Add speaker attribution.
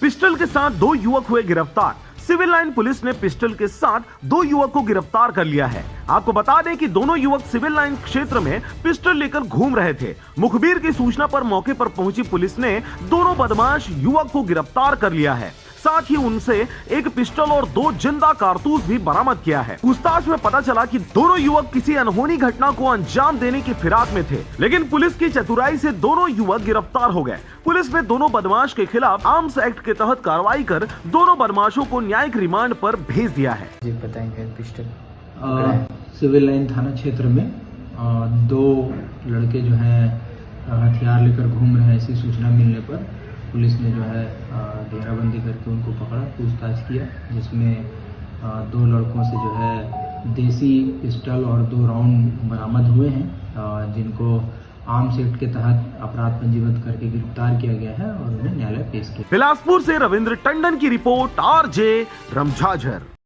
Speaker 1: Pistol के साथ 2 युवक हुए गिरफ्तार। सिविल लाइन पुलिस ने पिस्टल के साथ 2 युवक को गिरफ्तार कर लिया है। आपको बता दें कि दोनों युवक सिविल लाइन क्षेत्र में पिस्टल लेकर घूम रहे थे। मुखबिर की सूचना पर मौके पर पहुंची पुलिस ने दोनों बदमाश युवक को गिरफ्तार कर लिया है। साथ ही उनसे एक पिस्टल और 2 जिंदा कारतूस भी बरामद किया है। पूछताछ में पता चला कि दोनों युवक किसी अनहोनी घटना को अंजाम देने की फिराक में थे, लेकिन पुलिस की चतुराई से दोनों युवक गिरफ्तार हो गए। पुलिस ने दोनों बदमाश के खिलाफ आर्म्स एक्ट के तहत कार्रवाई कर दोनों बदमाशों को न्यायिक रिमांड पर भेज दिया है।
Speaker 2: जी बताएंगे पिस्टल
Speaker 3: सिविल लाइन थाना क्षेत्र में 2 लड़के जो है हथियार लेकर घूम रहे हैं, ऐसी सूचना मिलने पर पुलिस ने जो है घेराबंदी करके उनको पकड़ा, पूछताछ किया, जिसमें 2 लड़कों से जो है देसी पिस्टल और 2 राउंड बरामद हुए हैं, जिनको आर्म्स एक्ट के तहत अपराध पंजीबद्ध करके गिरफ्तार किया गया है और उन्हें न्यायालय पेश किया।
Speaker 1: बिलासपुर से रविंद्र टंडन की रिपोर्ट, RJ रमझाझर।